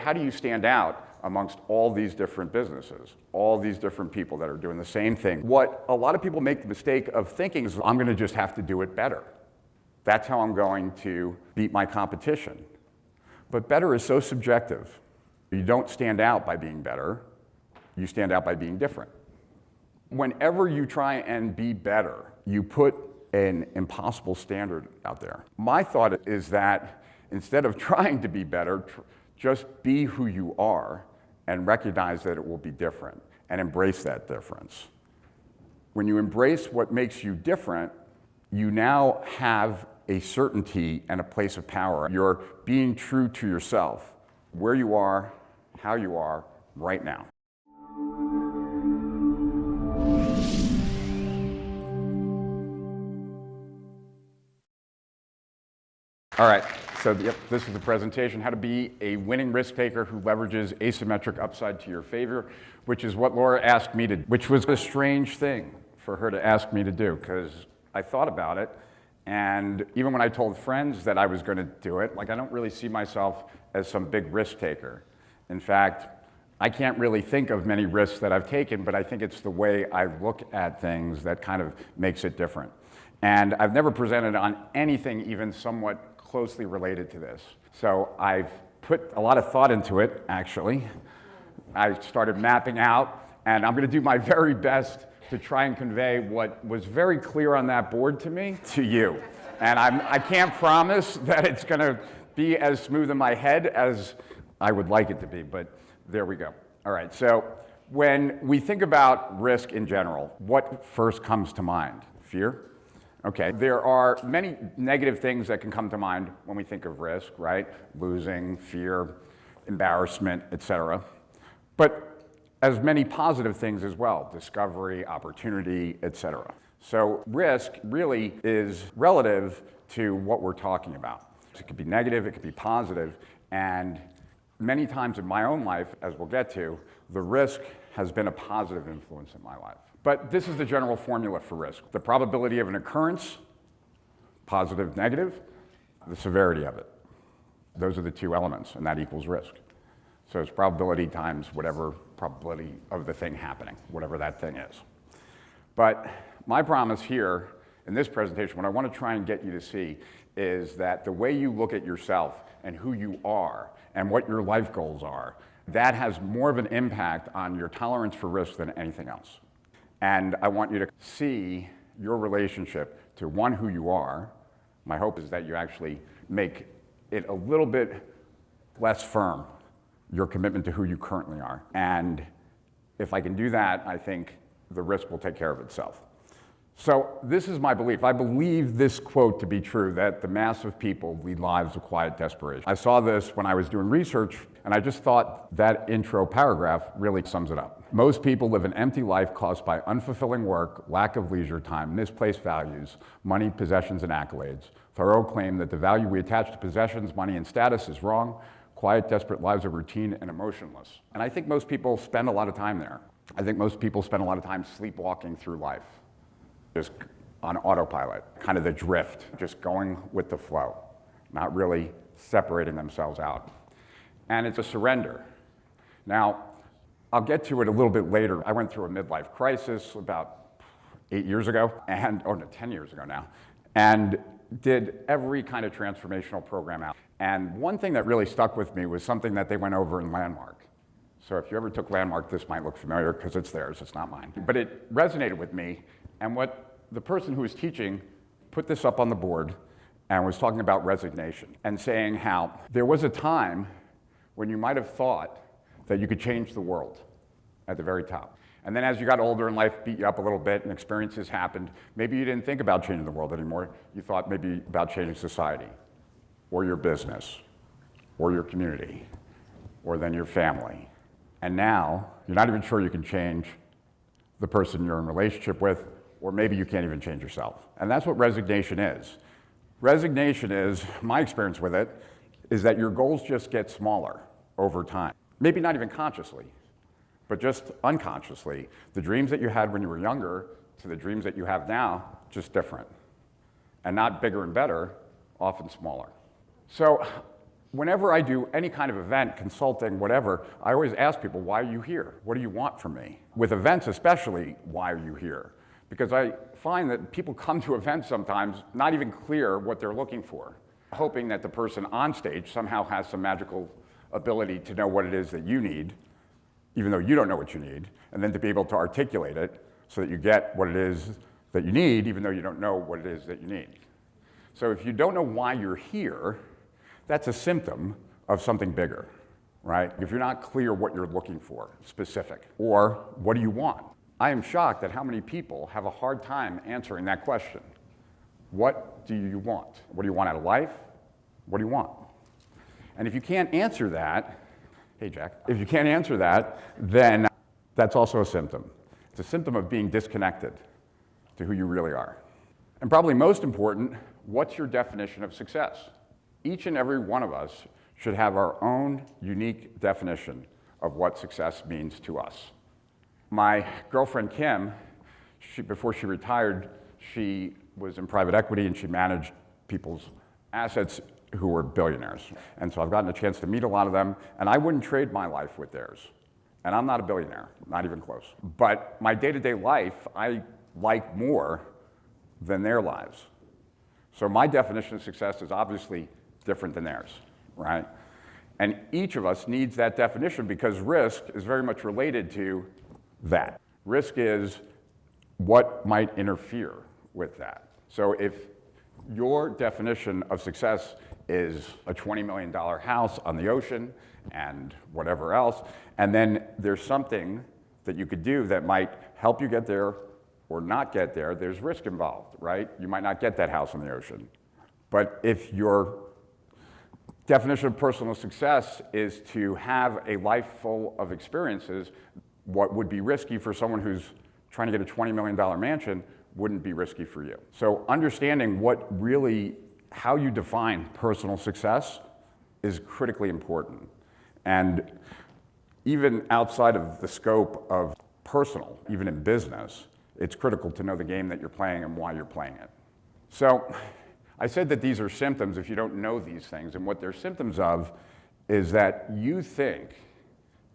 How do you stand out amongst all these different businesses, all these different people that are doing the same thing? What a lot of people make the mistake of thinking is, I'm going to just have to do it better. That's how I'm going to beat my competition. But better is so subjective. You don't stand out by being better, you stand out by being different. Whenever you try and be better, you put an impossible standard out there. My thought is that instead of trying to be better, just be who you are and recognize that it will be different and embrace that difference. When you embrace what makes you different, you now have a certainty and a place of power. You're being true to yourself, where you are, how you are, right now. All right, so this is the presentation, how to be a winning risk taker who leverages asymmetric upside to your favor, which is what Laura asked me to do, which was a strange thing for her to ask me to do, because I thought about it, and even when I told friends that I was going to do it, I don't really see myself as some big risk taker. In fact, I can't really think of many risks that I've taken, but I think it's the way I look at things that kind of makes it different. And I've never presented on anything even somewhat closely related to this. So I've put a lot of thought into it, actually. I started mapping out, and I'm going to do my very best to try and convey what was very clear on that board to me to you. And I can't promise that it's going to be as smooth in my head as I would like it to be, but there we go. All right, so when we think about risk in general, what first comes to mind? Fear? Okay, there are many negative things that can come to mind when we think of risk, right? Losing, fear, embarrassment, etc. But as many positive things as well, discovery, opportunity, etc. So risk really is relative to what we're talking about. It could be negative, it could be positive, and many times in my own life, as we'll get to, the risk has been a positive influence in my life. But this is the general formula for risk. The probability of an occurrence, positive, negative, the severity of it. Those are the two elements, and that equals risk. So it's probability times whatever probability of the thing happening, whatever that thing is. But my promise here in this presentation, what I want to try and get you to see is that the way you look at yourself and who you are and what your life goals are, that has more of an impact on your tolerance for risk than anything else. And I want you to see your relationship to, one, who you are. My hope is that you actually make it a little bit less firm, your commitment to who you currently are. And if I can do that, I think the risk will take care of itself. So this is my belief. I believe this quote to be true, that the mass of people lead lives of quiet desperation. I saw this when I was doing research, and I just thought that intro paragraph really sums it up. Most people live an empty life caused by unfulfilling work, lack of leisure time, misplaced values, money, possessions, and accolades. Thoreau claimed that the value we attach to possessions, money, and status is wrong. Quiet, desperate lives are routine and emotionless. And I think most people spend a lot of time there. I think most people spend a lot of time sleepwalking through life, just on autopilot, kind of the drift, just going with the flow, not really separating themselves out. And it's a surrender. Now, I'll get to it a little bit later. I went through a midlife crisis about 8 years ago, and, or no, 10 years ago now, and did every kind of transformational program out. And one thing that really stuck with me was something that they went over in Landmark. So if you ever took Landmark, this might look familiar because it's theirs, it's not mine. But it resonated with me, and what the person who was teaching put this up on the board and was talking about resignation and saying how there was a time when you might have thought that you could change the world at the very top. And then as you got older and life beat you up a little bit and experiences happened, maybe you didn't think about changing the world anymore. You thought maybe about changing society, or your business, or your community, or then your family. And now, you're not even sure you can change the person you're in a relationship with, or maybe you can't even change yourself. And that's what resignation is. Resignation is, my experience with it, is that your goals just get smaller over time. Maybe not even consciously, but just unconsciously. The dreams that you had when you were younger to the dreams that you have now, just different. And not bigger and better, often smaller. So Whenever I do any kind of event, consulting, whatever, I always ask people, why are you here? What do you want from me? With events especially, why are you here? Because I find that people come to events sometimes not even clear what they're looking for, hoping that the person on stage somehow has some magical ability to know what it is that you need, even though you don't know what you need, and then to be able to articulate it so that you get what it is that you need, even though you don't know what it is that you need. So if you don't know why you're here, that's a symptom of something bigger, right? If you're not clear what you're looking for, specific, or what do you want? I am shocked at how many people have a hard time answering that question. What do you want? What do you want out of life? What do you want? And if you can't answer that, hey Jack, if you can't answer that, then that's also a symptom. It's a symptom of being disconnected to who you really are. And probably most important, what's your definition of success? Each and every one of us should have our own unique definition of what success means to us. My girlfriend Kim, before she retired, she was in private equity and she managed people's assets who were billionaires. And so I've gotten a chance to meet a lot of them, and I wouldn't trade my life with theirs. And I'm not a billionaire, not even close. But my day-to-day life, I like more than their lives. So my definition of success is obviously different than theirs, right? And each of us needs that definition because risk is very much related to that. Risk is what might interfere with that. So if your definition of success is a $20 million house on the ocean and whatever else, and then there's something that you could do that might help you get there or not get there, there's risk involved, right? You might not get that house on the ocean. But if your definition of personal success is to have a life full of experiences, what would be risky for someone who's trying to get a $20 million mansion wouldn't be risky for you. So understanding how you define personal success is critically important. And even outside of the scope of personal, even in business, it's critical to know the game that you're playing and why you're playing it. So I said that these are symptoms if you don't know these things, and what they're symptoms of is that you think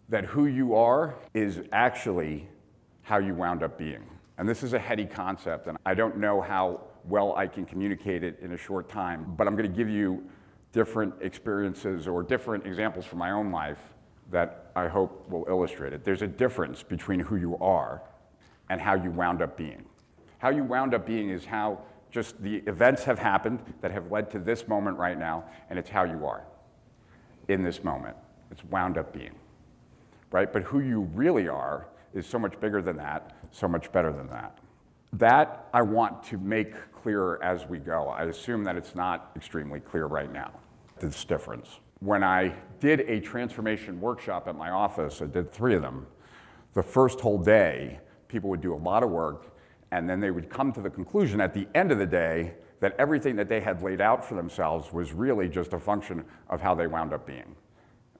that who you are is actually how you wound up being. And this is a heady concept, and I don't know how well I can communicate it in a short time, but I'm going to give you different experiences or different examples from my own life that I hope will illustrate it. There's a difference between who you are and how you wound up being. How you wound up being is how just the events have happened that have led to this moment right now, and it's how you are in this moment. It's wound up being, right? But who you really are is so much bigger than that, so much better than that. That I want to make clearer as we go. I assume that it's not extremely clear right now, this difference. When I did a transformation workshop at my office, I did 3 of them, the first whole day, people would do a lot of work, and then they would come to the conclusion at the end of the day that everything that they had laid out for themselves was really just a function of how they wound up being,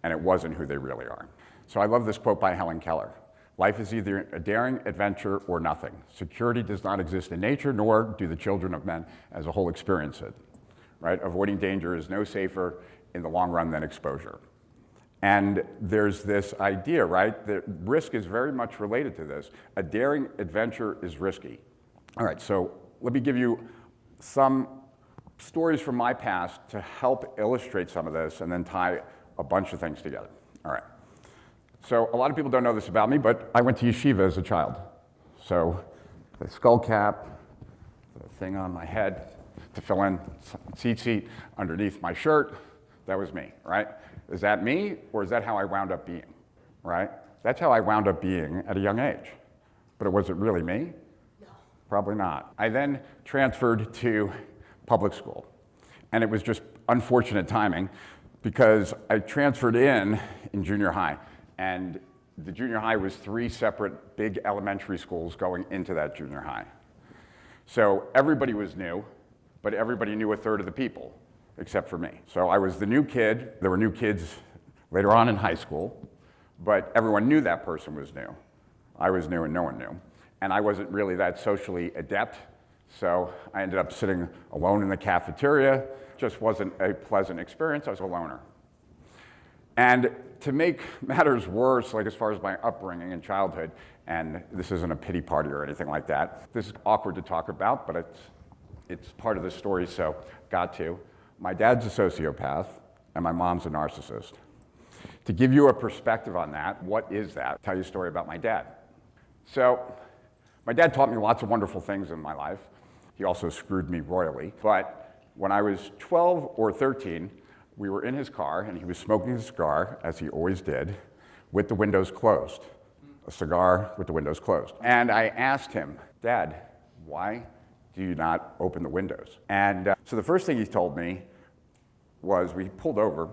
and it wasn't who they really are. So I love this quote by Helen Keller. Life is either a daring adventure or nothing. Security does not exist in nature, nor do the children of men as a whole experience it, right? Avoiding danger is no safer in the long run than exposure. And there's this idea, right, that risk is very much related to this. A daring adventure is risky. All right, so let me give you some stories from my past to help illustrate some of this and then tie a bunch of things together. All right. So a lot of people don't know this about me, but I went to yeshiva as a child. So the skull cap, the thing on my head to fill in tzitzit underneath my shirt, that was me, right? Is that me, or is that how I wound up being, right? That's how I wound up being at a young age. But was it really me? No. Probably not. I then transferred to public school. And it was just unfortunate timing because I transferred in junior high. And the junior high was 3 separate big elementary schools going into that junior high. So everybody was new, but everybody knew a third of the people, except for me. So I was the new kid. There were new kids later on in high school, but everyone knew that person was new. I was new and no one knew. And I wasn't really that socially adept, so I ended up sitting alone in the cafeteria. Just wasn't a pleasant experience. I was a loner. And to make matters worse, like as far as my upbringing and childhood, and this isn't a pity party or anything like that, this is awkward to talk about, but it's part of the story, so got to. My dad's a sociopath, and my mom's a narcissist. To give you a perspective on that, what is that? I'll tell you a story about my dad. So, my dad taught me lots of wonderful things in my life. He also screwed me royally. But when I was 12 or 13, we were in his car, and he was smoking a cigar, as he always did, with the windows closed. A cigar with the windows closed. And I asked him, Dad, why do you not open the windows? And so the first thing he told me was, we pulled over,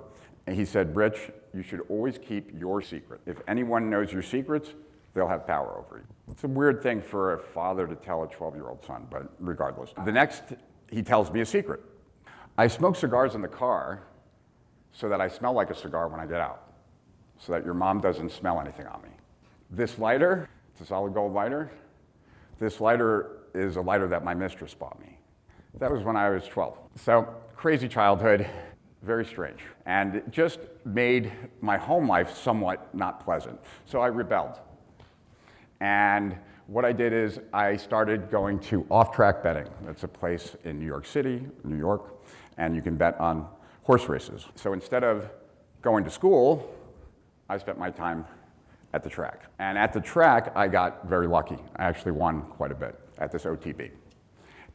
and he said, Rich, you should always keep your secret. If anyone knows your secrets, they'll have power over you. It's a weird thing for a father to tell a 12-year-old son, but regardless. The next, he tells me a secret. I smoke cigars in the car so that I smell like a cigar when I get out, so that your mom doesn't smell anything on me. This lighter, it's a solid gold lighter. This lighter is a lighter that my mistress bought me. That was when I was 12. So, crazy childhood, very strange. And it just made my home life somewhat not pleasant. So I rebelled. And what I did is I started going to off-track betting. That's a place in New York City, New York, and you can bet on horse races. So instead of going to school, I spent my time at the track. And at the track, I got very lucky. I actually won quite a bit at this OTB.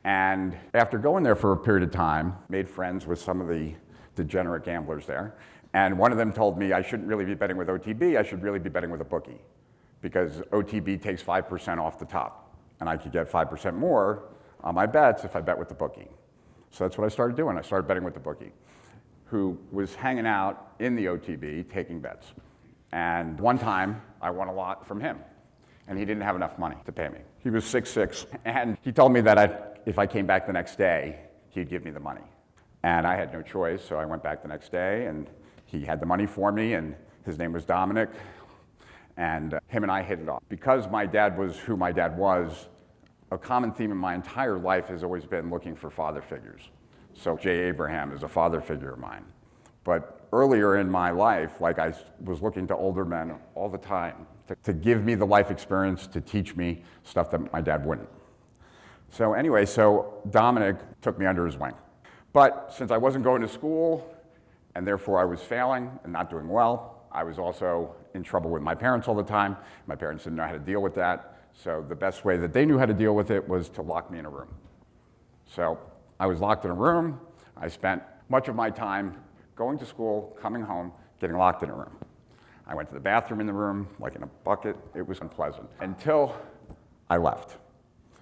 And after going there for a period of time, made friends with some of the degenerate gamblers there. And one of them told me I shouldn't really be betting with OTB, I should really be betting with a bookie, because OTB takes 5% off the top, and I could get 5% more on my bets if I bet with the bookie. So that's what I started doing. I started betting with the bookie, who was hanging out in the OTB taking bets. And one time, I won a lot from him, and he didn't have enough money to pay me. He was 6'6", and he told me that if I came back the next day, he'd give me the money. And I had no choice, so I went back the next day, and he had the money for me, and his name was Dominic, and him and I hit it off. Because my dad was who my dad was, a common theme in my entire life has always been looking for father figures. So Jay Abraham is a father figure of mine. But earlier in my life, like I was looking to older men all the time to give me the life experience, to teach me stuff that my dad wouldn't. So anyway, so Dominic took me under his wing. But since I wasn't going to school, and therefore I was failing and not doing well, I was also in trouble with my parents all the time. My parents didn't know how to deal with that, so the best way that they knew how to deal with it was to lock me in a room. So I was locked in a room. I spent much of my time going to school, coming home, getting locked in a room. I went to the bathroom in the room, like in a bucket. It was unpleasant until I left.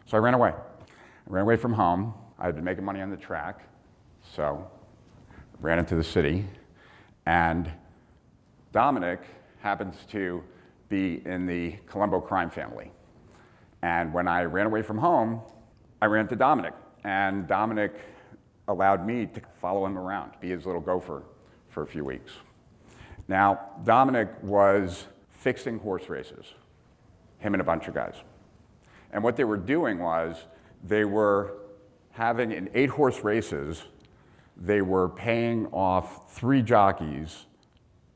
So I ran away. I ran away from home. I had been making money on the track. So I ran into the city, and Dominic happens to be in the Colombo crime family. And when I ran away from home, I ran into Dominic, and Dominic allowed me to follow him around, be his little gopher for a few weeks. Now, Dominic was fixing horse races, him and a bunch of guys. And what they were doing was they were having in 8 horse races, they were paying off 3 jockeys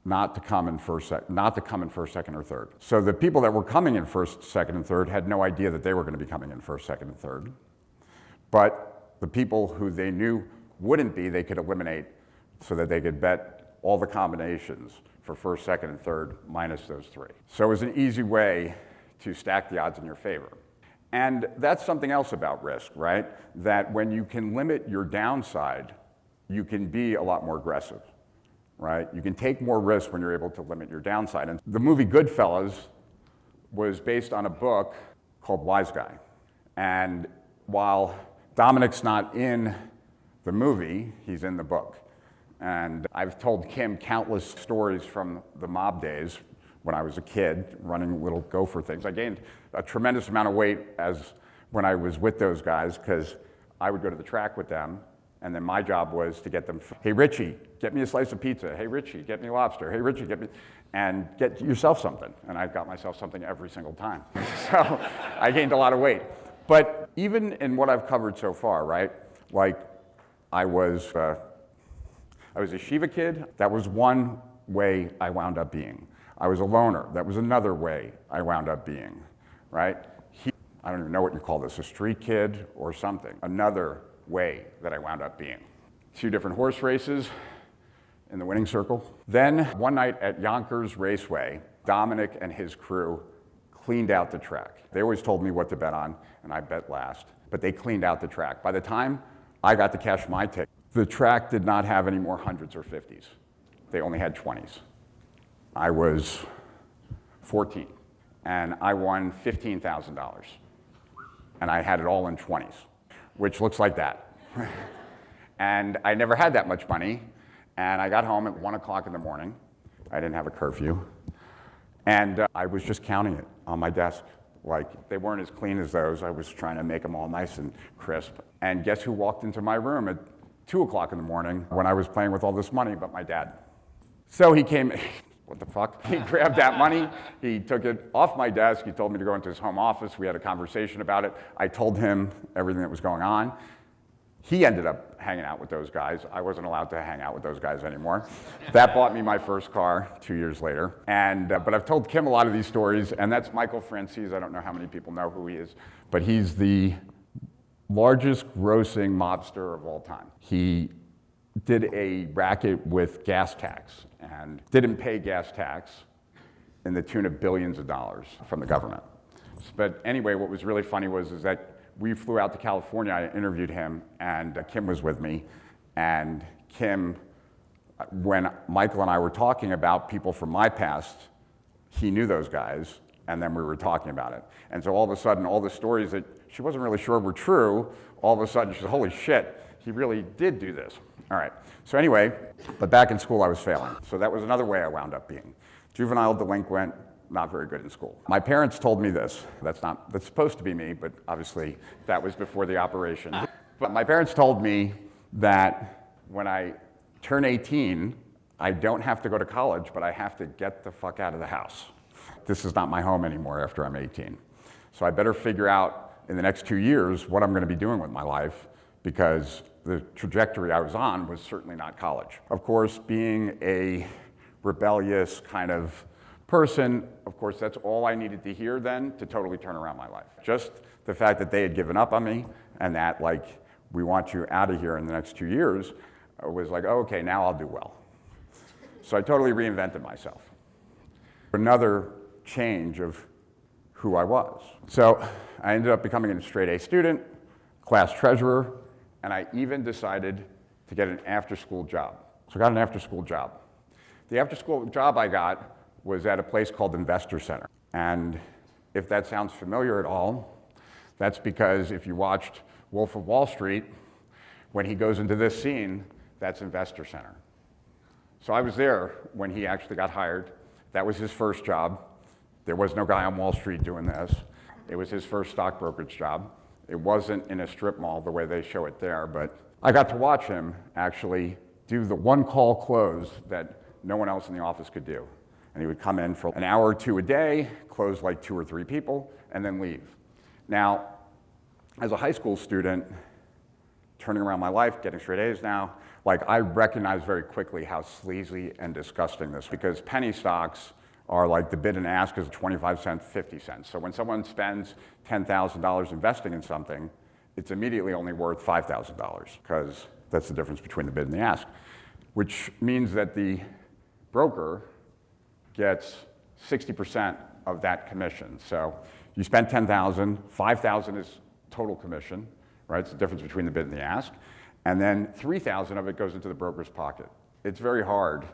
not to come in first, second, or third. So the people that were coming in first, second, and third had no idea that they were going to be coming in first, second, and third. But the people who they knew wouldn't be, they could eliminate so that they could bet all the combinations for first, second, and third minus those 3. So it was an easy way to stack the odds in your favor. And that's something else about risk, right? That when you can limit your downside, you can be a lot more aggressive, right? You can take more risks when you're able to limit your downside. And the movie Goodfellas was based on a book called Wise Guy. And while Dominic's not in the movie, he's in the book. And I've told Kim countless stories from the mob days when I was a kid running little gopher things. I gained a tremendous amount of weight when I was with those guys, because I would go to the track with them, and then my job was to get them, hey Richie, get me a slice of pizza. Hey Richie, get me lobster. Hey Richie, and get yourself something. And I got myself something every single time. So I gained a lot of weight. But even in what I've covered so far, right? Like I was a Shiva kid. That was one way I wound up being. I was a loner. That was another way I wound up being, right? I don't even know what you call this, a street kid or something. Another way that I wound up being. 2 different horse races in the winning circle. Then one night at Yonkers Raceway, Dominic and his crew cleaned out the track. They always told me what to bet on, and I bet last, but they cleaned out the track. By the time I got to cash my ticket, the track did not have any more hundreds or 50s. They only had 20s. I was 14, and I won $15,000. And I had it all in 20s, which looks like that. And I never had that much money, and I got home at 1 o'clock in the morning. I didn't have a curfew. And I was just counting it on my desk. Like, they weren't as clean as those. I was trying to make them all nice and crisp. And guess who walked into my room at 2 o'clock in the morning when I was playing with all this money but my dad? So he came, what the fuck? He grabbed that money, he took it off my desk, he told me to go into his home office, we had a conversation about it. I told him everything that was going on. He ended up hanging out with those guys. I wasn't allowed to hang out with those guys anymore. That bought me my first car 2 years later. But I've told Kim a lot of these stories, and that's Michael Francis. I don't know how many people know who he is, but he's the largest grossing mobster of all time. He did a racket with gas tax and didn't pay gas tax in the tune of billions of dollars from the government. But anyway, what was really funny is that we flew out to California, I interviewed him, and Kim was with me. And Kim, when Michael and I were talking about people from my past, he knew those guys, and then we were talking about it. And so all of a sudden, all the stories that she wasn't really sure were true, all of a sudden she said, holy shit, he really did do this. All right, so anyway, but back in school I was failing. So that was another way I wound up being. Juvenile delinquent, not very good in school. My parents told me this. That's supposed to be me, but obviously that was before the operation. But my parents told me that when I turn 18, I don't have to go to college, but I have to get the fuck out of the house. This is not my home anymore after I'm 18. So I better figure out in the next 2 years what I'm going to be doing with my life, because the trajectory I was on was certainly not college. Of course, being a rebellious kind of person, of course, that's all I needed to hear then to totally turn around my life. Just the fact that they had given up on me and that, like, we want you out of here in the next 2 years was like, oh, okay, now I'll do well. So I totally reinvented myself. Another change of who I was. So I ended up becoming a straight A student, class treasurer, and I even decided to get an after-school job. So I got an after-school job. The after-school job I got was at a place called Investor Center. And if that sounds familiar at all, that's because if you watched Wolf of Wall Street, when he goes into this scene, that's Investor Center. So I was there when he actually got hired. That was his first job. There was no guy on Wall Street doing this. It was his first stock brokerage job. It wasn't in a strip mall the way they show it there, but I got to watch him actually do the one-call close that no one else in the office could do. And he would come in for an hour or two a day, close like 2 or 3 people, and then leave. Now, as a high school student, turning around my life, getting straight A's now, like, I recognized very quickly how sleazy and disgusting this, because penny stocks are like the bid and ask is 25 cents, 50 cents. So when someone spends $10,000 investing in something, it's immediately only worth $5,000, because that's the difference between the bid and the ask, which means that the broker gets 60% of that commission. So you spend $10,000, $5,000 is total commission, right? It's the difference between the bid and the ask. And then $3,000 of it goes into the broker's pocket. It's very hard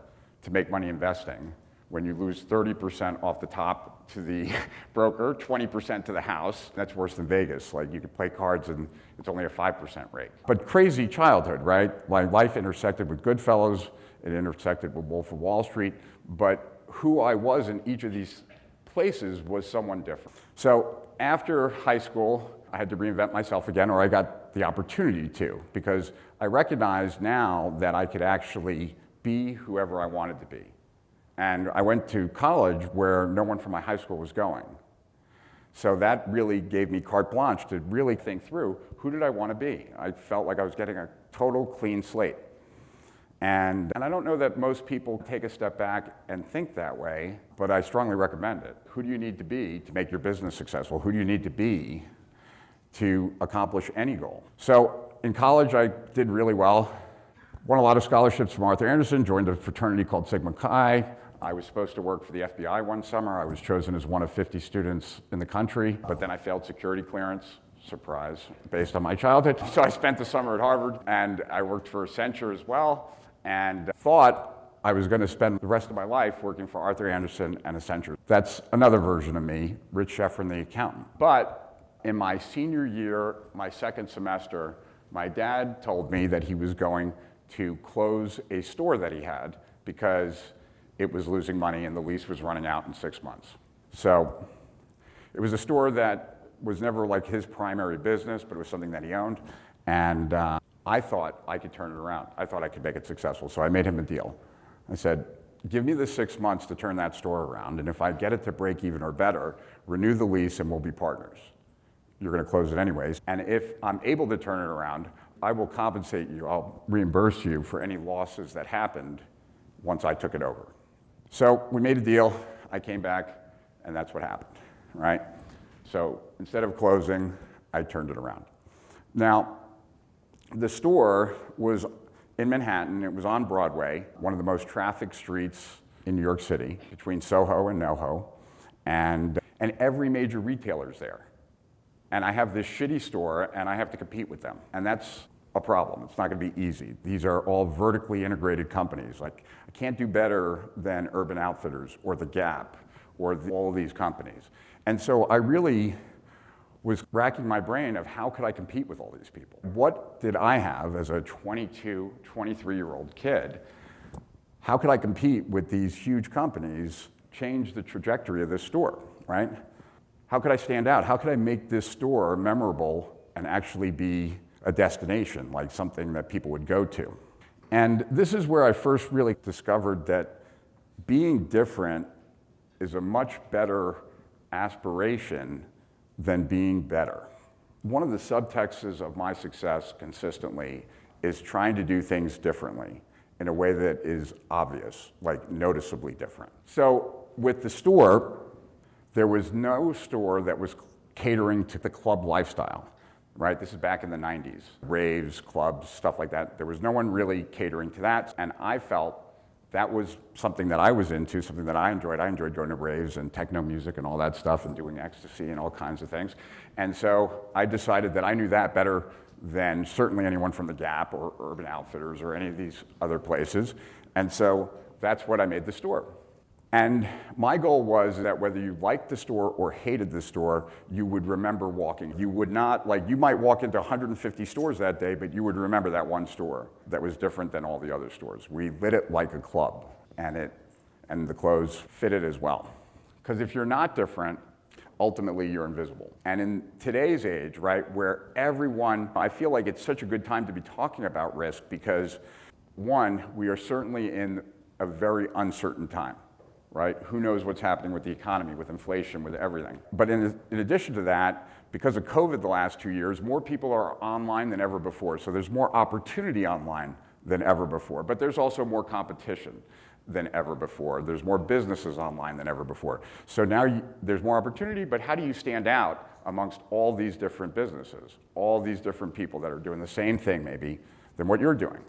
to make money investing when you lose 30% off the top to the broker, 20% to the house. That's worse than Vegas. Like, you could play cards and it's only a 5% rate. But crazy childhood, right? My life intersected with Goodfellas, it intersected with Wolf of Wall Street, but who I was in each of these places was someone different. So after high school, I had to reinvent myself again, or I got the opportunity to, because I recognized now that I could actually be whoever I wanted to be. And I went to college where no one from my high school was going. So that really gave me carte blanche to really think through, who did I want to be? I felt like I was getting a total clean slate. And I don't know that most people take a step back and think that way, but I strongly recommend it. Who do you need to be to make your business successful? Who do you need to be to accomplish any goal? So in college, I did really well. Won a lot of scholarships from Arthur Andersen, joined a fraternity called Sigma Chi. I was supposed to work for the FBI one summer. I was chosen as one of 50 students in the country, but then I failed security clearance. Surprise, based on my childhood. So I spent the summer at Harvard, and I worked for Accenture as well, and thought I was going to spend the rest of my life working for Arthur Andersen and Accenture. That's another version of me, Rich Sheffrin, the accountant. But in my senior year, my second semester, my dad told me that he was going to close a store that he had because it was losing money and the lease was running out in 6 months. So it was a store that was never like his primary business, but it was something that he owned. And I thought I could turn it around. I thought I could make it successful. So I made him a deal. I said, give me the 6 months to turn that store around. And if I get it to break even or better, renew the lease and we'll be partners. You're going to close it anyways. And if I'm able to turn it around, I will compensate you. I'll reimburse you for any losses that happened once I took it over. So we made a deal. I came back, and that's what happened, right? So instead of closing, I turned it around. Now, the store was in Manhattan. It was on Broadway, one of the most trafficked streets in New York City, between Soho and NoHo, and every major retailer's there. And I have this shitty store, and I have to compete with them. And that's a problem. It's not going to be easy. These are all vertically integrated companies. Like, I can't do better than Urban Outfitters or The Gap or all of these companies. And so I really was racking my brain of how could I compete with all these people? What did I have as a 22, 23-year-old kid? How could I compete with these huge companies, change the trajectory of this store, right? How could I stand out? How could I make this store memorable and actually be a destination, like something that people would go to? And this is where I first really discovered that being different is a much better aspiration than being better. One of the subtexts of my success consistently is trying to do things differently in a way that is obvious, like noticeably different. So with the store, there was no store that was catering to the club lifestyle, right? This is back in the 90s. Raves, clubs, stuff like that. There was no one really catering to that, and I felt that was something that I was into, something that I enjoyed. I enjoyed going to raves and techno music and all that stuff and doing ecstasy and all kinds of things. And so I decided that I knew that better than certainly anyone from The Gap or Urban Outfitters or any of these other places. And so that's what I made the store. And my goal was that whether you liked the store or hated the store, you would remember walking. You would not, like, you might walk into 150 stores that day, but you would remember that one store that was different than all the other stores. We lit it like a club, and the clothes fit it as well. Because if you're not different, ultimately you're invisible. And in today's age, right, where everyone, I feel like it's such a good time to be talking about risk because, one, we are certainly in a very uncertain time. Right? Who knows what's happening with the economy, with inflation, with everything. But in addition to that, because of COVID the last 2 years, more people are online than ever before. So there's more opportunity online than ever before. But there's also more competition than ever before. There's more businesses online than ever before. So now there's more opportunity, but how do you stand out amongst all these different businesses, all these different people that are doing the same thing maybe than what you're doing?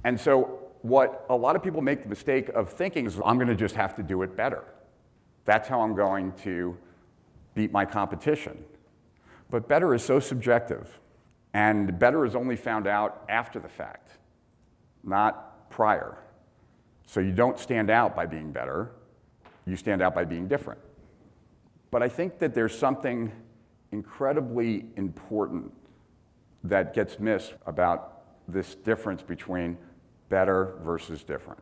And so what a lot of people make the mistake of thinking is, I'm going to just have to do it better. That's how I'm going to beat my competition. But better is so subjective, and better is only found out after the fact, not prior. So you don't stand out by being better, you stand out by being different. But I think that there's something incredibly important that gets missed about this difference between better versus different.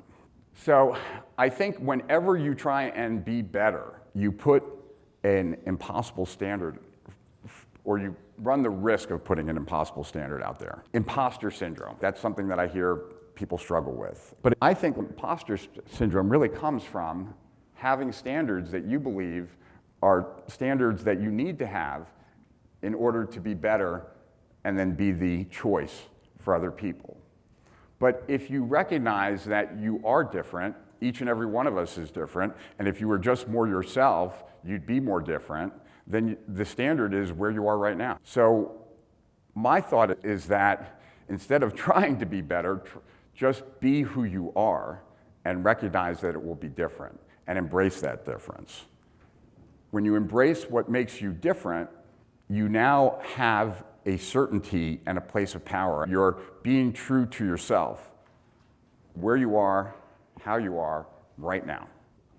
So I think whenever you try and be better, you put an impossible standard, or you run the risk of putting an impossible standard out there. Imposter syndrome, that's something that I hear people struggle with. But I think imposter syndrome really comes from having standards that you believe are standards that you need to have in order to be better and then be the choice for other people. But if you recognize that you are different, each and every one of us is different, and if you were just more yourself, you'd be more different, then the standard is where you are right now. So my thought is that instead of trying to be better, just be who you are and recognize that it will be different and embrace that difference. When you embrace what makes you different, you now have a certainty and a place of power. You're being true to yourself, where you are, how you are, right now.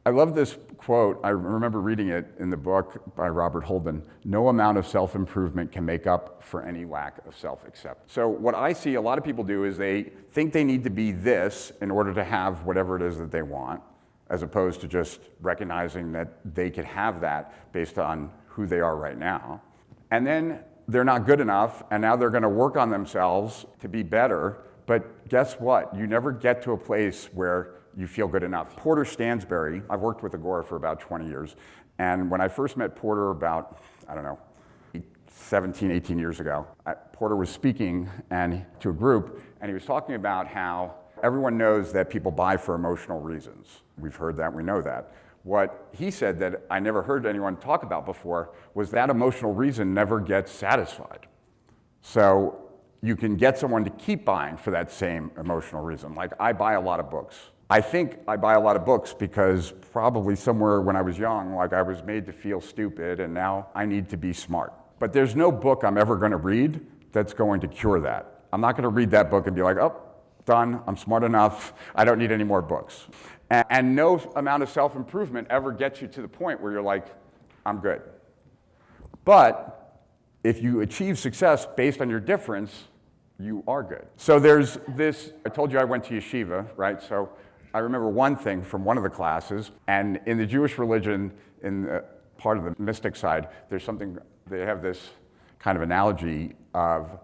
I love this quote. I remember reading it in the book by Robert Holden. No amount of self-improvement can make up for any lack of self-acceptance. So what I see a lot of people do is they think they need to be this in order to have whatever it is that they want, as opposed to just recognizing that they could have that based on who they are right now. And then they're not good enough, and now they're going to work on themselves to be better. But guess what? You never get to a place where you feel good enough. Porter Stansberry, I've worked with Agora for about 20 years, and when I first met Porter about, 17, 18 years ago, Porter was speaking to a group, and he was talking about how everyone knows that people buy for emotional reasons. We've heard that, we know that. What he said that I never heard anyone talk about before was that emotional reason never gets satisfied. So you can get someone to keep buying for that same emotional reason. Like, I buy a lot of books. I think I buy a lot of books because probably somewhere when I was young, like, I was made to feel stupid, and now I need to be smart. But there's no book I'm ever going to read that's going to cure that. I'm not going to read that book and be like, oh, done, I'm smart enough, I don't need any more books. And no amount of self-improvement ever gets you to the point where you're like, I'm good. But if you achieve success based on your difference, you are good. So there's this, I told you I went to yeshiva, right? So I remember one thing from one of the classes, and in the Jewish religion, in the part of the mystic side, there's something, they have this kind of analogy of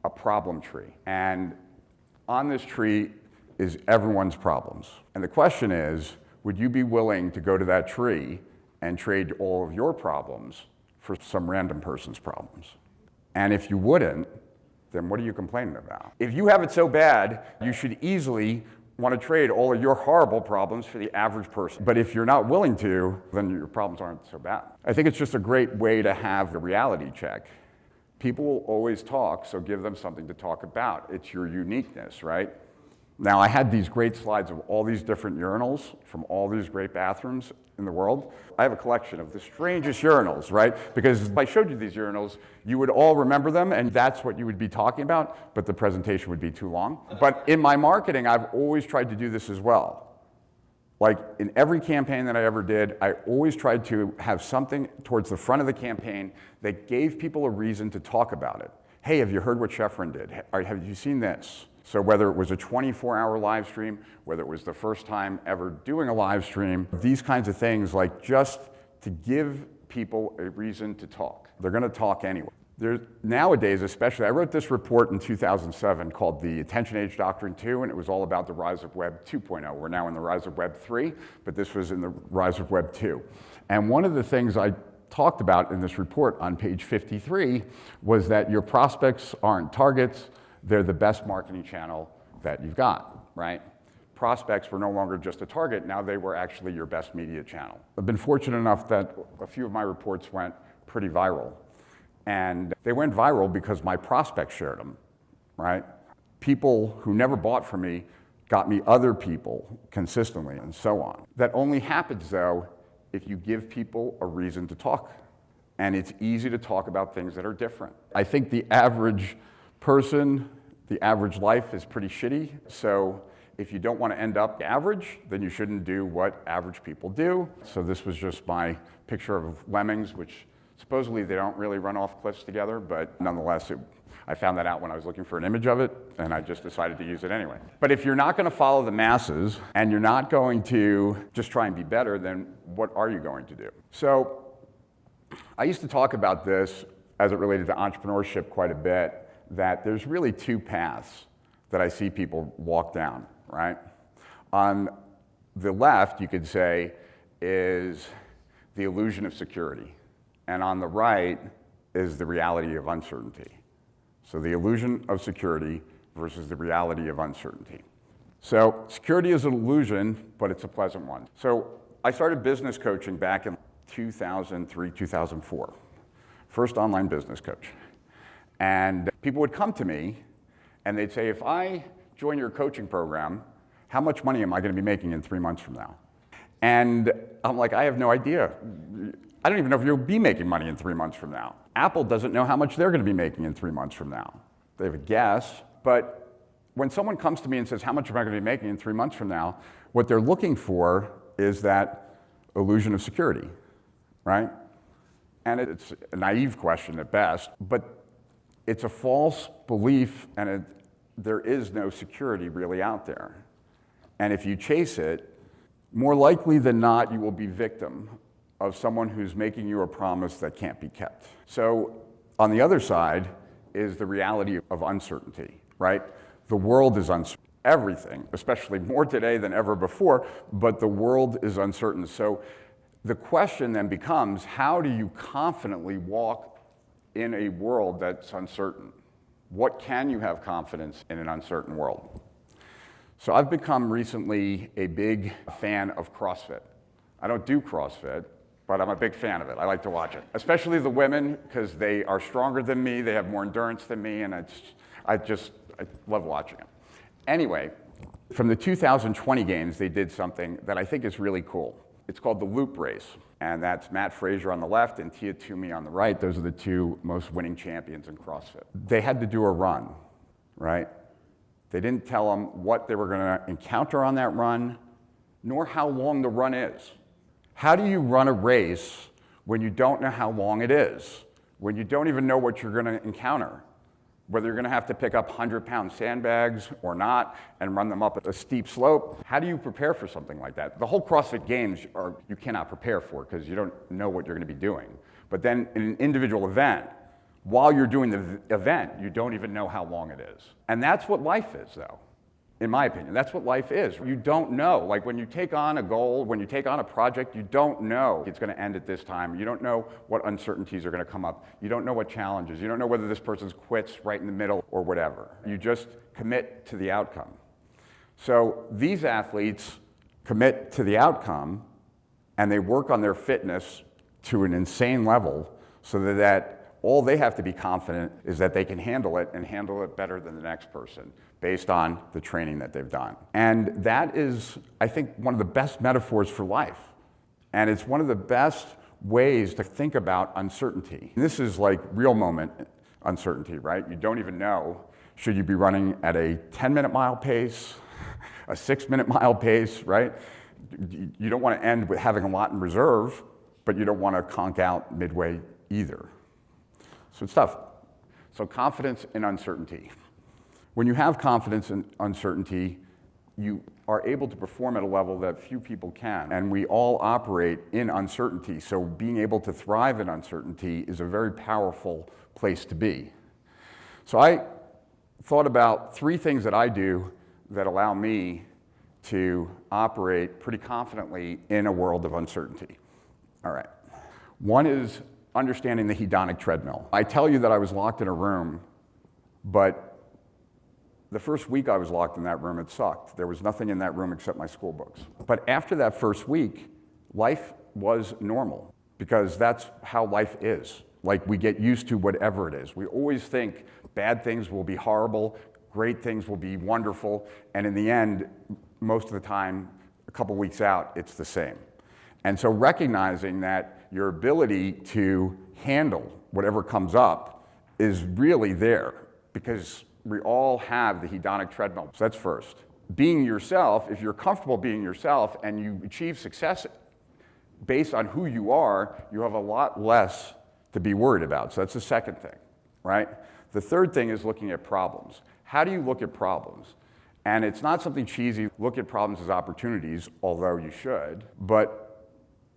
a problem tree. And on this tree is everyone's problems. And the question is, would you be willing to go to that tree and trade all of your problems for some random person's problems? And if you wouldn't, then what are you complaining about? If you have it so bad, you should easily want to trade all of your horrible problems for the average person. But if you're not willing to, then your problems aren't so bad. I think it's just a great way to have a reality check. People will always talk, so give them something to talk about. It's your uniqueness, right? Now, I had these great slides of all these different urinals from all these great bathrooms in the world. I have a collection of the strangest urinals, right? Because if I showed you these urinals, you would all remember them, and that's what you would be talking about, but the presentation would be too long. But in my marketing, I've always tried to do this as well. Like, in every campaign that I ever did, I always tried to have something towards the front of the campaign that gave people a reason to talk about it. Hey, have you heard what Sheffrin did? Have you seen this? So whether it was a 24-hour live stream, whether it was the first time ever doing a live stream, these kinds of things, like, just to give people a reason to talk. They're going to talk anyway. Nowadays, especially, I wrote this report in 2007 called The Attention Age Doctrine 2, and it was all about the rise of Web 2.0. We're now in the rise of Web 3, but this was in the rise of Web 2. And one of the things I talked about in this report on page 53 was that your prospects aren't targets, they're the best marketing channel that you've got, right? Prospects were no longer just a target, now they were actually your best media channel. I've been fortunate enough that a few of my reports went pretty viral. And they went viral because my prospects shared them, right? People who never bought from me got me other people consistently, and so on. That only happens, though, if you give people a reason to talk. And it's easy to talk about things that are different. I think the average person, the average life is pretty shitty. So if you don't want to end up average, then you shouldn't do what average people do. So this was just my picture of lemmings, which supposedly they don't really run off cliffs together, but nonetheless, I found that out when I was looking for an image of it, and I just decided to use it anyway. But if you're not going to follow the masses, and you're not going to just try and be better, then what are you going to do? So I used to talk about this as it related to entrepreneurship quite a bit, that there's really two paths that I see people walk down, right? On the left, you could say, is the illusion of security. And on the right is the reality of uncertainty. So the illusion of security versus the reality of uncertainty. So security is an illusion, but it's a pleasant one. So I started business coaching back in 2003, 2004. First online business coach. And people would come to me and they'd say, if I join your coaching program, how much money am I going to be making in 3 months from now? And I'm like, I have no idea. I don't even know if you'll be making money in 3 months from now. Apple doesn't know how much they're going to be making in 3 months from now. They have a guess, but when someone comes to me and says, how much am I going to be making in 3 months from now, what they're looking for is that illusion of security, right? And it's a naive question at best, but it's a false belief, and there is no security really out there. And if you chase it, more likely than not, you will be victim of someone who's making you a promise that can't be kept. So on the other side is the reality of uncertainty, right? The world is uncertain. Everything, especially more today than ever before, but the world is uncertain. So the question then becomes, how do you confidently walk in a world that's uncertain? What can you have confidence in an uncertain world? So I've become recently a big fan of CrossFit. I don't do CrossFit, but I'm a big fan of it. I like to watch it, especially the women, because they are stronger than me, they have more endurance than me, and I love watching it. Anyway, from the 2020 games, they did something that I think is really cool. It's called the Loop Race, and that's Matt Frazier on the left and Tia Toomey on the right. Those are the two most winning champions in CrossFit. They had to do a run, right? They didn't tell them what they were going to encounter on that run, nor how long the run is. How do you run a race when you don't know how long it is, when you don't even know what you're going to encounter? Whether you're going to have to pick up 100-pound sandbags or not and run them up a steep slope. How do you prepare for something like that? The whole CrossFit Games you cannot prepare for because you don't know what you're going to be doing. But then in an individual event, while you're doing the event, you don't even know how long it is. And that's what life is, though, in my opinion. That's what life is. You don't know. Like when you take on a goal, when you take on a project, you don't know it's going to end at this time. You don't know what uncertainties are going to come up. You don't know what challenges. You don't know whether this person quits right in the middle or whatever. You just commit to the outcome. So these athletes commit to the outcome, and they work on their fitness to an insane level so that all they have to be confident is that they can handle it and handle it better than the next person based on the training that they've done. And that is, I think, one of the best metaphors for life. And it's one of the best ways to think about uncertainty. And this is like real moment uncertainty, right? You don't even know, should you be running at a 10-minute mile pace, a 6-minute mile pace, right? You don't want to end with having a lot in reserve, but you don't want to conk out midway either. So it's tough. So confidence in uncertainty. When you have confidence in uncertainty, you are able to perform at a level that few people can. And we all operate in uncertainty. So being able to thrive in uncertainty is a very powerful place to be. So I thought about 3 things that I do that allow me to operate pretty confidently in a world of uncertainty. All right. One is understanding the hedonic treadmill. I tell you that I was locked in a room, but the first week I was locked in that room, it sucked. There was nothing in that room except my school books. But after that first week, life was normal because that's how life is. Like we get used to whatever it is. We always think bad things will be horrible, great things will be wonderful, and in the end, most of the time, a couple weeks out, it's the same. And so recognizing that your ability to handle whatever comes up is really there because we all have the hedonic treadmill. So that's first. Being yourself, if you're comfortable being yourself and you achieve success based on who you are, you have a lot less to be worried about. So that's the second thing, right? The third thing is looking at problems. How do you look at problems? And it's not something cheesy, look at problems as opportunities, although you should, but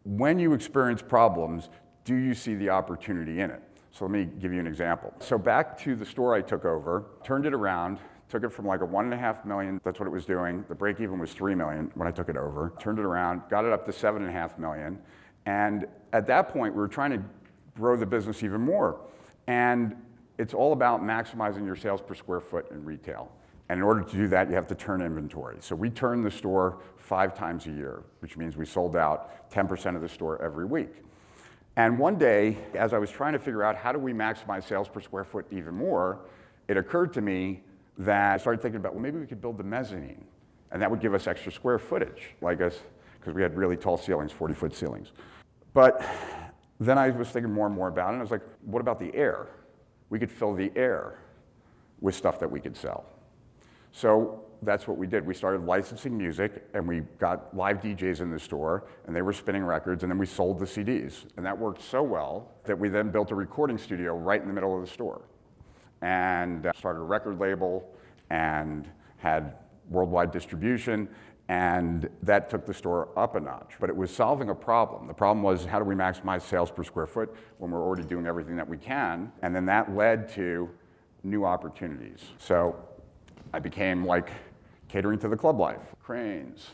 when you experience problems, do you see the opportunity in it? So let me give you an example. So back to the store I took over, turned it around, took it from like a $1.5 million, that's what it was doing. The break even was $3 million when I took it over. Turned it around, got it up to $7.5 million. And at that point, we were trying to grow the business even more. And it's all about maximizing your sales per square foot in retail. And in order to do that, you have to turn inventory. So we turn the store 5 times a year, which means we sold out 10% of the store every week. And one day, as I was trying to figure out how do we maximize sales per square foot even more, it occurred to me that I started thinking about, well, maybe we could build the mezzanine, and that would give us extra square footage, like us, because we had really tall ceilings, 40-foot ceilings. But then I was thinking more and more about it, and I was like, what about the air? We could fill the air with stuff that we could sell. So that's what we did. We started licensing music, and we got live DJs in the store, and they were spinning records, and then we sold the CDs. And that worked so well that we then built a recording studio right in the middle of the store, and started a record label, and had worldwide distribution, and that took the store up a notch. But it was solving a problem. The problem was, how do we maximize sales per square foot when we're already doing everything that we can? And then that led to new opportunities. So I became like catering to the club life, Cranes,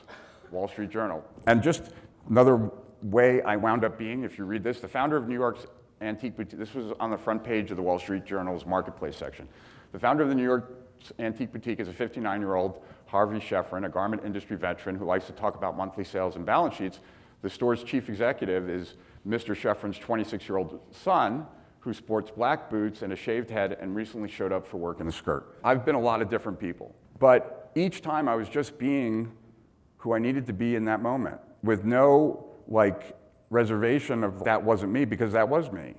Wall Street Journal. And just another way I wound up being, if you read this, the founder of New York's Antique Boutique, this was on the front page of the Wall Street Journal's Marketplace section. The founder of the New York's Antique Boutique is a 59-year-old Harvey Sheffrin, a garment industry veteran who likes to talk about monthly sales and balance sheets. The store's chief executive is Mr. Sheffrin's 26-year-old son, who sports black boots and a shaved head and recently showed up for work in a skirt. I've been a lot of different people, but each time I was just being who I needed to be in that moment with no reservation of that wasn't me, because that was me.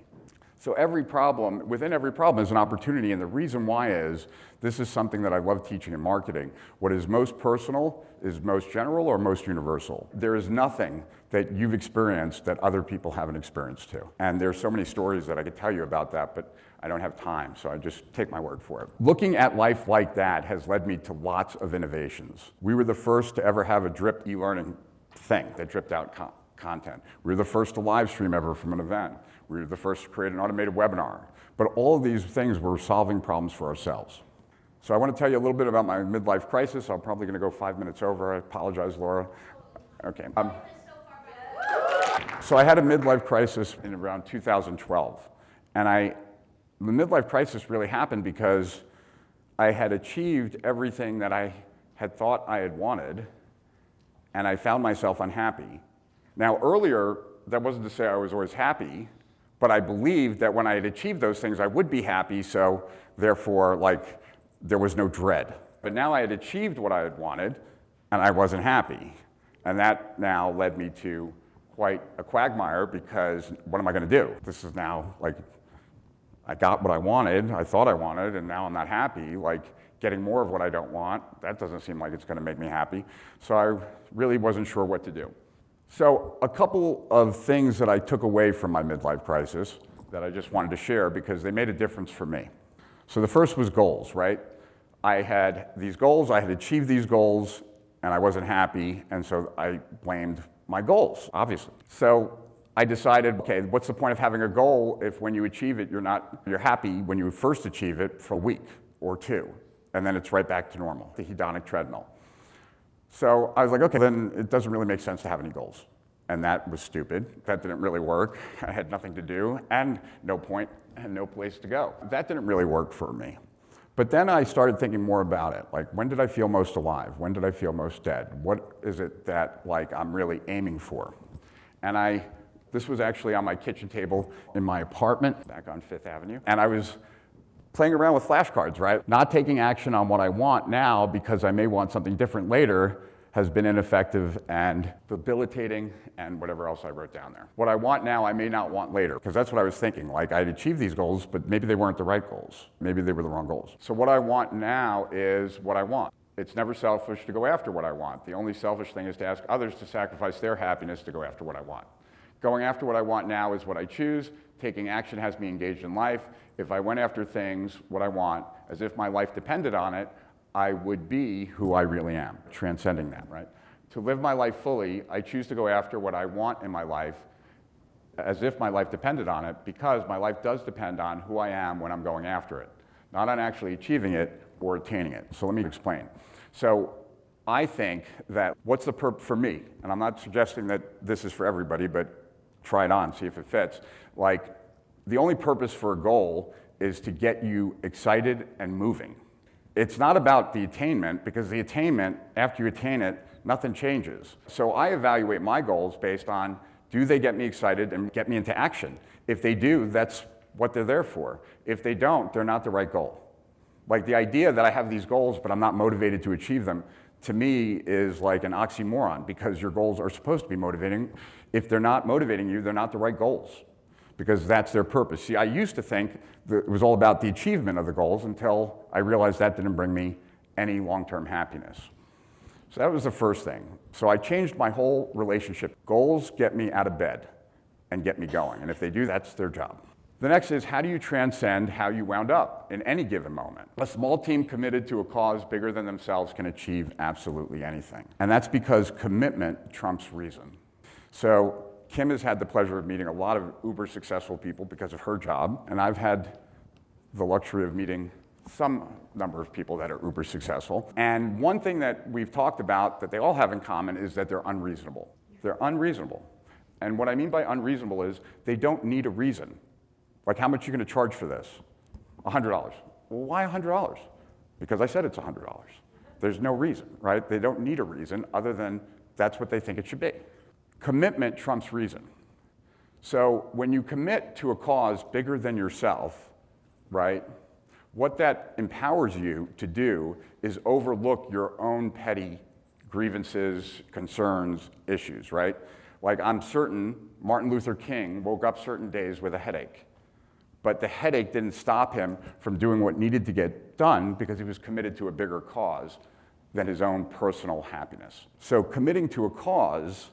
So within every problem is an opportunity, and the reason why is, this is something that I love teaching in marketing. What is most personal is most general or most universal. There is nothing that you've experienced that other people haven't experienced too. And there's so many stories that I could tell you about that, but I don't have time, so I just take my word for it. Looking at life like that has led me to lots of innovations. We were the first to ever have a dripped e-learning thing that dripped out content. We were the first to live stream ever from an event. We were the first to create an automated webinar. But all of these things were solving problems for ourselves. So I want to tell you a little bit about my midlife crisis. I'm probably going to go 5 minutes over. I apologize, Laura. Okay. So I had a midlife crisis in around 2012. And the midlife crisis really happened because I had achieved everything that I had thought I had wanted, and I found myself unhappy. Now, earlier, that wasn't to say I was always happy, but I believed that when I had achieved those things, I would be happy, so therefore, there was no dread. But now I had achieved what I had wanted, and I wasn't happy. And that now led me to quite a quagmire, because what am I going to do? This is now I got what I wanted, I thought I wanted, and now I'm not happy. Getting more of what I don't want, that doesn't seem like it's going to make me happy. So I really wasn't sure what to do. So a couple of things that I took away from my midlife crisis that I just wanted to share because they made a difference for me. So the first was goals, right? I had these goals, I had achieved these goals, and I wasn't happy, and so I blamed my goals, obviously. So I decided, okay, what's the point of having a goal if when you achieve it, you're happy when you first achieve it for a week or two, and then it's right back to normal, the hedonic treadmill. So I was like, okay, then it doesn't really make sense to have any goals. And that was stupid. That didn't really work. I had nothing to do and no point and no place to go. That didn't really work for me. But then I started thinking more about it. When did I feel most alive? When did I feel most dead? What is it that I'm really aiming for? And this was actually on my kitchen table in my apartment back on 5th Avenue. And I was playing around with flashcards, right? Not taking action on what I want now because I may want something different later has been ineffective and debilitating and whatever else I wrote down there. What I want now, I may not want later, because that's what I was thinking. I'd achieved these goals, but maybe they weren't the right goals. Maybe they were the wrong goals. So what I want now is what I want. It's never selfish to go after what I want. The only selfish thing is to ask others to sacrifice their happiness to go after what I want. Going after what I want now is what I choose. Taking action has me engaged in life. If I went after things, what I want, as if my life depended on it, I would be who I really am, transcending that, right? To live my life fully, I choose to go after what I want in my life as if my life depended on it, because my life does depend on who I am when I'm going after it, not on actually achieving it or attaining it. So let me explain. So I think that what's the purpose for me, and I'm not suggesting that this is for everybody, but try it on, see if it fits. The only purpose for a goal is to get you excited and moving. It's not about the attainment, because the attainment, after you attain it, nothing changes. So I evaluate my goals based on, do they get me excited and get me into action? If they do, that's what they're there for. If they don't, they're not the right goal. Like the idea that I have these goals but I'm not motivated to achieve them, to me is like an oxymoron, because your goals are supposed to be motivating. If they're not motivating you, they're not the right goals, because that's their purpose. See, I used to think that it was all about the achievement of the goals until I realized that didn't bring me any long-term happiness. So that was the first thing. So I changed my whole relationship. Goals get me out of bed and get me going, and if they do, that's their job. The next is, how do you transcend how you wound up in any given moment? A small team committed to a cause bigger than themselves can achieve absolutely anything. And that's because commitment trumps reason. So Kim has had the pleasure of meeting a lot of uber successful people because of her job, and I've had the luxury of meeting some number of people that are uber successful. And one thing that we've talked about that they all have in common is that they're unreasonable. They're unreasonable. And what I mean by unreasonable is they don't need a reason. Like, how much are you going to charge for this? $100. Well, why $100? Because I said it's $100. There's no reason, right? They don't need a reason other than that's what they think it should be. Commitment trumps reason. So when you commit to a cause bigger than yourself, right, what that empowers you to do is overlook your own petty grievances, concerns, issues, right? Like, I'm certain Martin Luther King woke up certain days with a headache. But the headache didn't stop him from doing what needed to get done because he was committed to a bigger cause than his own personal happiness. So committing to a cause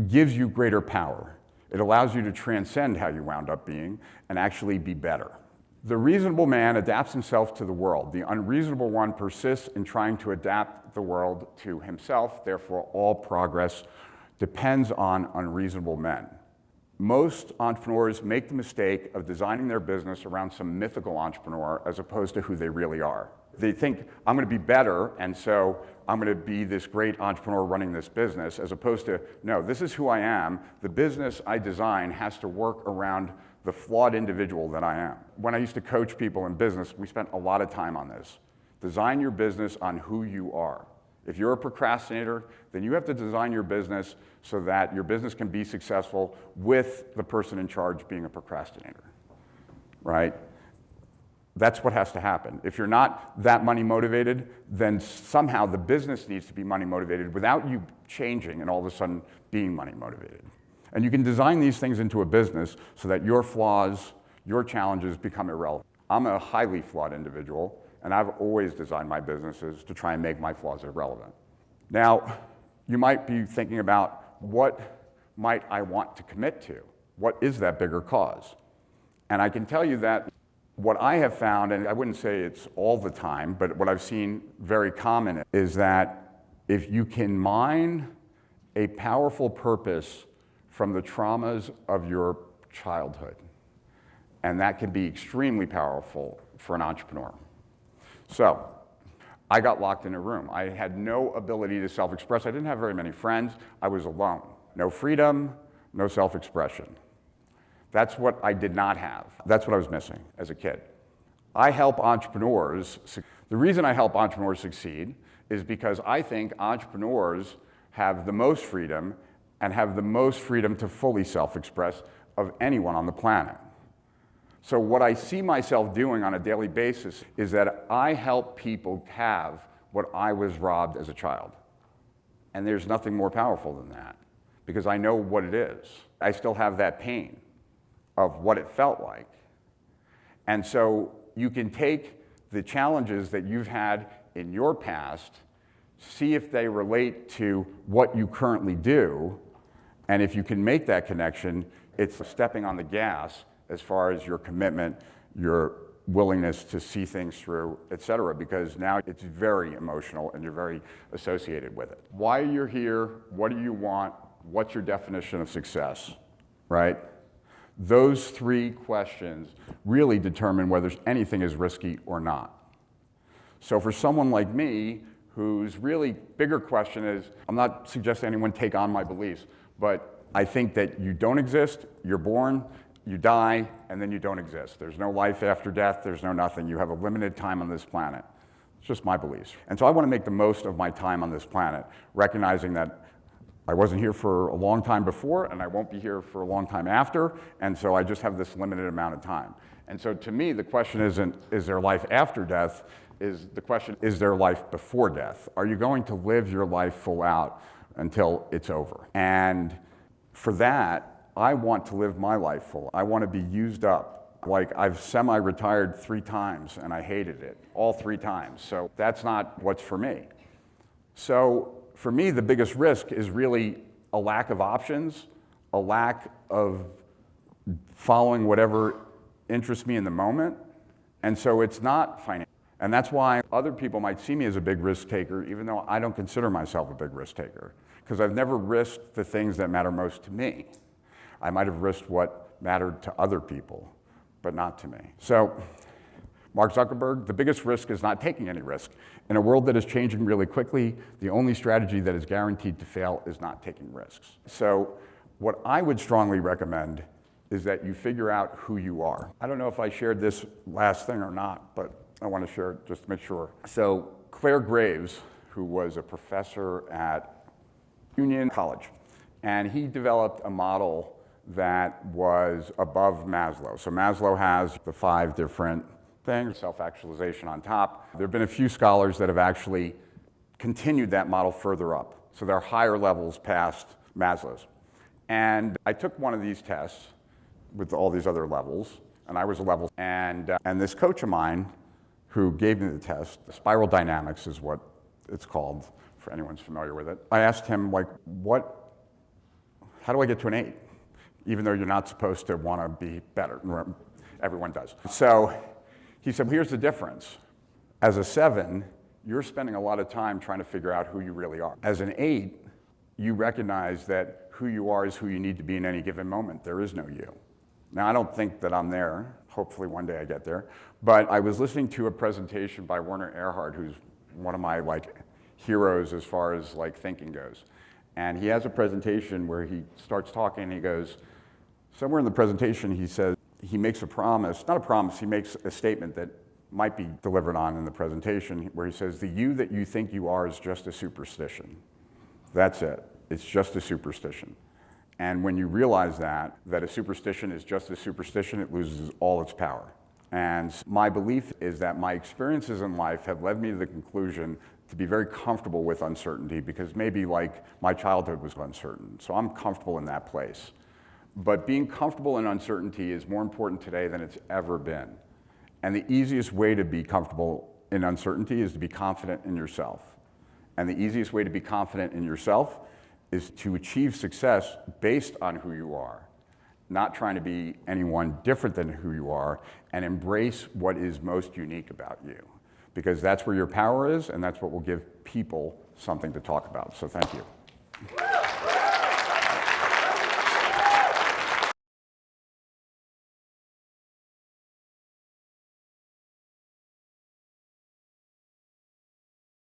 gives you greater power. It allows you to transcend how you wound up being and actually be better. The reasonable man adapts himself to the world. The unreasonable one persists in trying to adapt the world to himself. Therefore, all progress depends on unreasonable men. Most entrepreneurs make the mistake of designing their business around some mythical entrepreneur as opposed to who they really are. They think, I'm going to be better, and so I'm going to be this great entrepreneur running this business, as opposed to, no, this is who I am. The business I design has to work around the flawed individual that I am. When I used to coach people in business, we spent a lot of time on this. Design your business on who you are. If you're a procrastinator, then you have to design your business so that your business can be successful with the person in charge being a procrastinator, right? That's what has to happen. If you're not that money motivated, then somehow the business needs to be money motivated without you changing and all of a sudden being money motivated. And you can design these things into a business so that your flaws, your challenges become irrelevant. I'm a highly flawed individual, and I've always designed my businesses to try and make my flaws irrelevant. Now, you might be thinking about, what might I want to commit to? What is that bigger cause? And I can tell you that what I have found, and I wouldn't say it's all the time, but what I've seen very common is that if you can mine a powerful purpose from the traumas of your childhood, and that can be extremely powerful for an entrepreneur. So, I got locked in a room. I had no ability to self-express. I didn't have very many friends. I was alone. No freedom, no self-expression. That's what I did not have. That's what I was missing as a kid. I help entrepreneurs. The reason I help entrepreneurs succeed is because I think entrepreneurs have the most freedom and have the most freedom to fully self-express of anyone on the planet. So what I see myself doing on a daily basis is that I help people have what I was robbed as a child. And there's nothing more powerful than that, because I know what it is. I still have that pain of what it felt like. And so you can take the challenges that you've had in your past, see if they relate to what you currently do, and if you can make that connection, it's stepping on the gas as far as your commitment, your willingness to see things through, et cetera, because now it's very emotional and you're very associated with it. Why you're here, what do you want, what's your definition of success, right? Those three questions really determine whether anything is risky or not. So for someone like me, whose really bigger question is, I'm not suggesting anyone take on my beliefs, but I think that you don't exist, you're born, you die, and then you don't exist. There's no life after death, there's no nothing. You have a limited time on this planet. It's just my beliefs. And so I want to make the most of my time on this planet, recognizing that I wasn't here for a long time before, and I won't be here for a long time after, and so I just have this limited amount of time. And so to me, the question isn't, is there life after death? The question, is there life before death? Are you going to live your life full out until it's over? And for that, I want to live my life full. I want to be used up. Like, I've semi-retired 3 times, and I hated it, all 3 times. So that's not what's for me. So for me, the biggest risk is really a lack of options, a lack of following whatever interests me in the moment. And so it's not financial. And that's why other people might see me as a big risk taker, even though I don't consider myself a big risk taker, because I've never risked the things that matter most to me. I might have risked what mattered to other people, but not to me. So, Mark Zuckerberg, the biggest risk is not taking any risk. In a world that is changing really quickly, the only strategy that is guaranteed to fail is not taking risks. So, what I would strongly recommend is that you figure out who you are. I don't know if I shared this last thing or not, but I want to share it just to make sure. So, Claire Graves, who was a professor at Union College, and he developed a model that was above Maslow. So Maslow has the 5 different things, self-actualization on top. There have been a few scholars that have actually continued that model further up. So there are higher levels past Maslow's. And I took one of these tests with all these other levels, and I was a level. And this coach of mine who gave me the test, spiral dynamics is what it's called, for anyone's familiar with it. I asked him, like, how do I get to an 8? Even though you're not supposed to want to be better. Everyone does. So he said, well, here's the difference. As a 7, you're spending a lot of time trying to figure out who you really are. As an 8, you recognize that who you are is who you need to be in any given moment. There is no you. Now, I don't think that I'm there. Hopefully one day I get there. But I was listening to a presentation by Werner Erhard, who's one of my heroes as far as thinking goes. And he has a presentation where he starts talking and he goes, somewhere in the presentation he says, he makes a promise, not a promise, he makes a statement that might be delivered on in the presentation where he says, the you that you think you are is just a superstition. That's it. It's just a superstition. And when you realize that a superstition is just a superstition, it loses all its power. And my belief is that my experiences in life have led me to the conclusion to be very comfortable with uncertainty, because maybe my childhood was uncertain. So I'm comfortable in that place. But being comfortable in uncertainty is more important today than it's ever been. And the easiest way to be comfortable in uncertainty is to be confident in yourself. And the easiest way to be confident in yourself is to achieve success based on who you are, not trying to be anyone different than who you are, and embrace what is most unique about you. Because that's where your power is, and that's what will give people something to talk about. So thank you.